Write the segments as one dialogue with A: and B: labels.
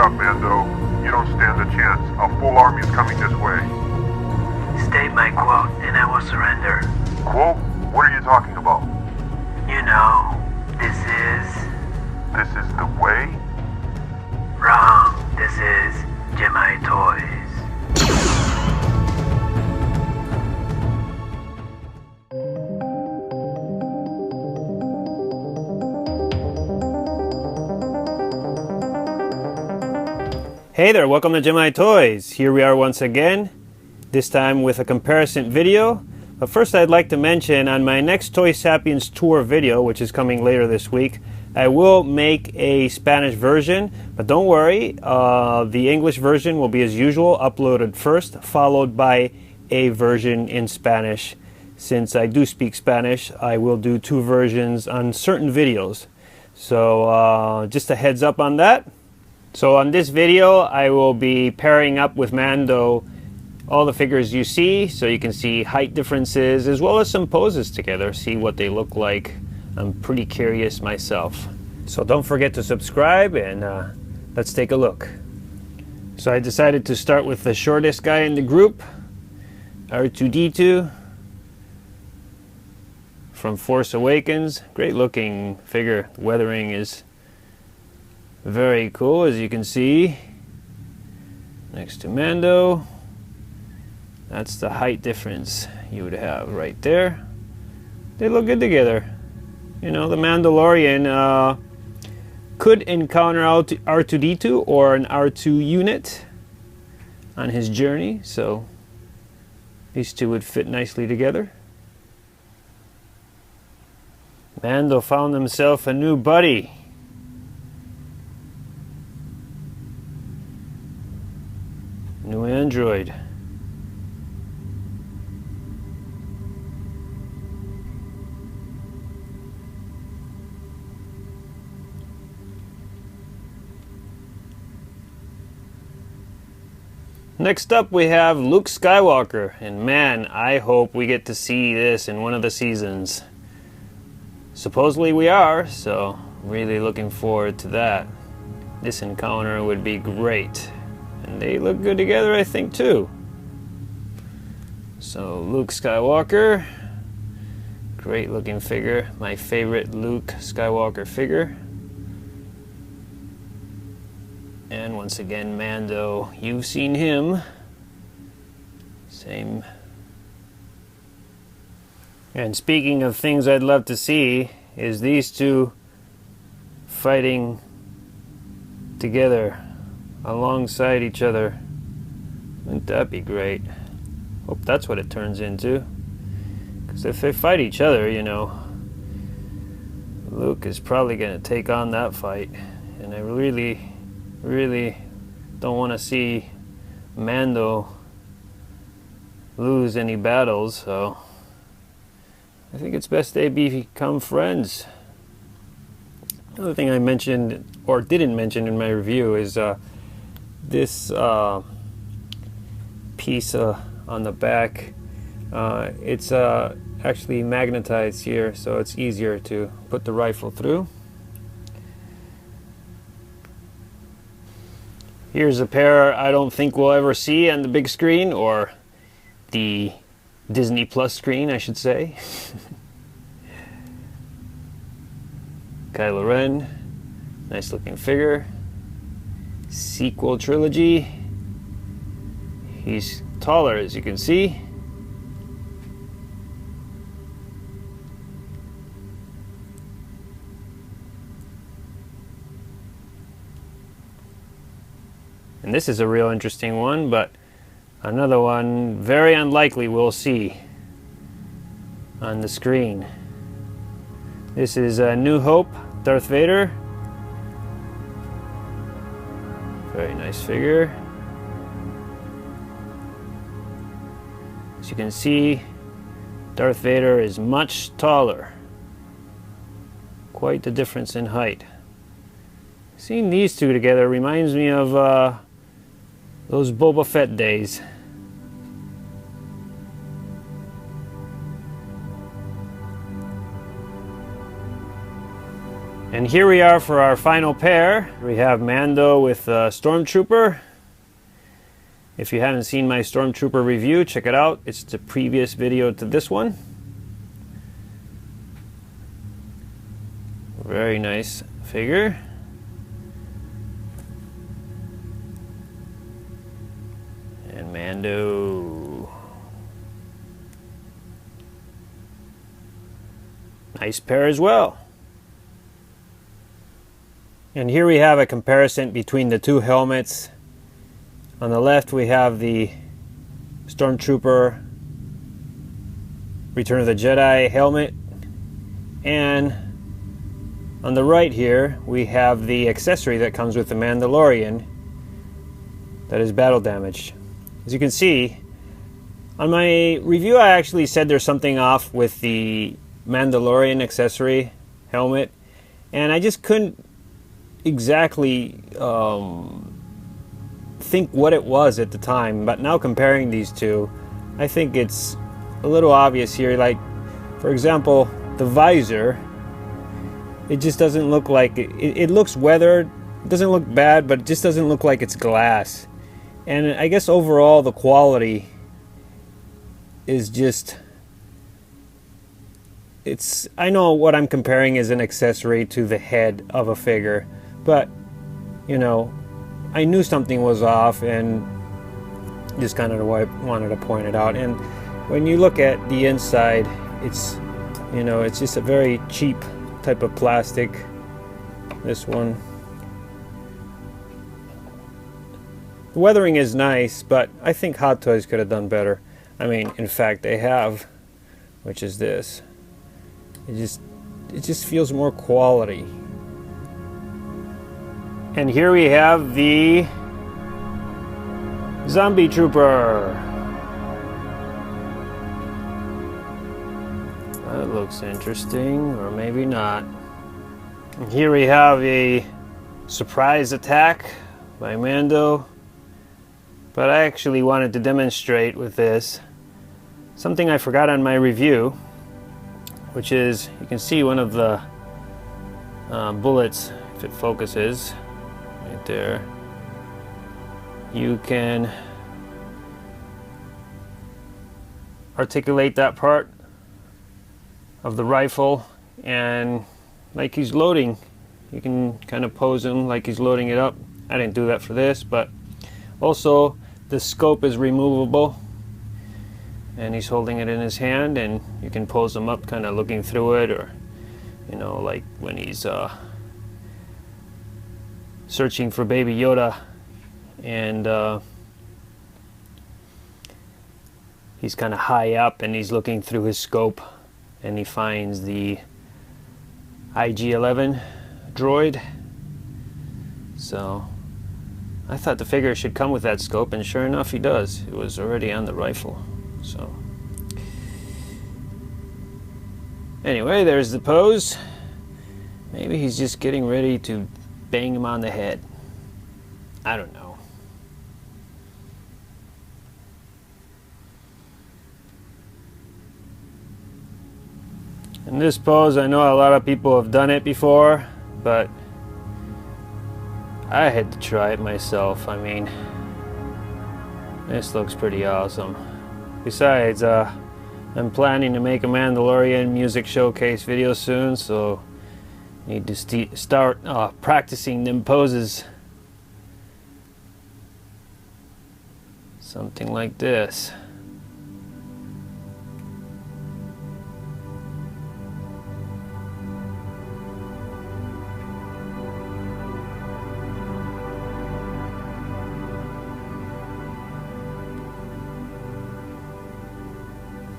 A: up, Mando. You don't stand a chance. A full army is coming this way.
B: State my quote, and I will surrender.
A: Quote? What are you talking about?
B: You know, this is...
A: This is the way?
B: Wrong. This is GemIIToys.
C: Hey there, welcome to GemIIToys. Here we are once again, this time with a comparison video. But first I'd like to mention on my next Toy Sapiens tour video, which is coming later this week, I will make a Spanish version, but don't worry, the English version will be as usual, uploaded first, followed by a version in Spanish. Since I do speak Spanish, I will do two versions on certain videos. So just a heads up on that. So on this video, I will be pairing up with Mando all the figures you see, so you can see height differences as well as some poses together, see what they look like. I'm pretty curious myself. So don't forget to subscribe and let's take a look. So I decided to start with the shortest guy in the group, R2D2 from Force Awakens. Great looking figure. The weathering is very cool, as you can see. Next to Mando, that's the height difference you would have right there. They look good together. You know, the Mandalorian could encounter R2D2 or an R2 unit on his journey, so these two would fit nicely together. Mando found himself a new buddy. New android. Next up we have Luke Skywalker, and man, I hope we get to see this in one of the seasons. Supposedly we are, so really looking forward to that. This encounter would be great. And they look good together, I think, too. So, Luke Skywalker. Great looking figure. My favorite Luke Skywalker figure. And once again, Mando. You've seen him. Same. And speaking of things I'd love to see, is these two fighting together alongside each other. Wouldn't that be great? Hope that's what it turns into. Because if they fight each other, you know, Luke is probably going to take on that fight. And I really don't want to see Mando lose any battles, so I think it's best they become friends. Another thing I mentioned, or didn't mention in my review, is this piece on the back. It's actually magnetized here, so it's easier to put the rifle through. Here's a pair I don't think we'll ever see on the big screen, or the Disney Plus screen, I should say. Kylo Ren, nice looking figure. Sequel trilogy. He's taller, as you can see. And this is a real interesting one, but another one very unlikely we'll see on the screen. This is New Hope, Darth Vader. Very nice figure. As you can see, Darth Vader is much taller. Quite the difference in height. Seeing these two together reminds me of those Boba Fett days. And here we are for our final pair. We have Mando with Stormtrooper. If you haven't seen my Stormtrooper review, check it out. It's the previous video to this one. Very nice figure. And Mando. Nice pair as well. And here we have a comparison between the two helmets. On the left we have the Stormtrooper Return of the Jedi helmet, and on the right here we have the accessory that comes with the Mandalorian that is battle damaged. As you can see, on my review I actually said there's something off with the Mandalorian accessory helmet, and I just couldn't exactly think what it was at the time. But now comparing these two, I think it's a little obvious here. Like, for example, the visor, it just doesn't look like it looks weathered. It doesn't look bad, but it just doesn't look like it's glass. And I guess overall the quality is just, it's, I know what I'm comparing is an accessory to the head of a figure, but you know, I knew something was off, and just kind of wanted to point it out. And when you look at the inside, it's, you know, it's just a very cheap type of plastic. This one, the weathering is nice, but I think Hot Toys could have done better. I mean, in fact, they have, which is this. It just feels more quality. And here we have the Zombie Trooper. That looks interesting, or maybe not. And here we have a surprise attack by Mando. But I actually wanted to demonstrate with this something I forgot on my review, which is, you can see one of the bullets, if it focuses, right there. You can articulate that part of the rifle, and like he's loading, you can kind of pose him like he's loading it up. I didn't do that for this, but also the scope is removable, and he's holding it in his hand, and you can pose him up kind of looking through it, or you know, like when he's searching for Baby Yoda, and he's kind of high up and he's looking through his scope, and he finds the IG-11 droid. So I thought the figure should come with that scope, and sure enough he does. It was already on the rifle. So anyway, there's the pose. Maybe he's just getting ready to bang him on the head. I don't know. In this pose, I know a lot of people have done it before, but I had to try it myself. I mean, this looks pretty awesome. Besides, I'm planning to make a Mandalorian music showcase video soon, so need to start practicing them poses. Something like this.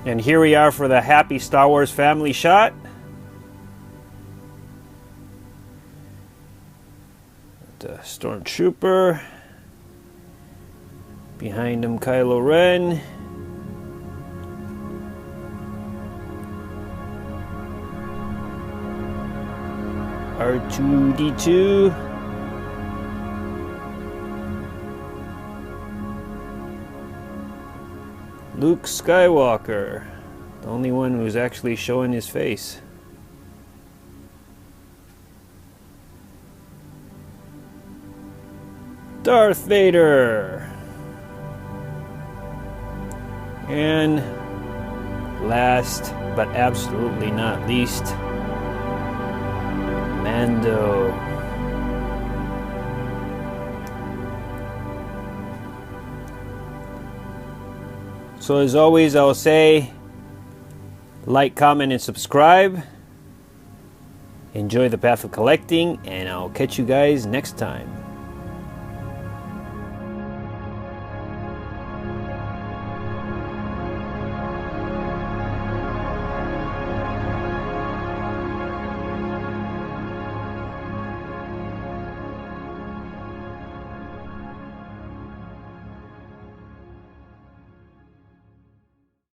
C: And here we are for the happy Star Wars family shot. The Stormtrooper. Behind him, Kylo Ren. R2D2. Luke Skywalker, the only one who's actually showing his face. Darth Vader. And last but absolutely not least, Mando. So as always, I'll say like, comment, and subscribe. Enjoy the path of collecting, and I'll catch you guys next time.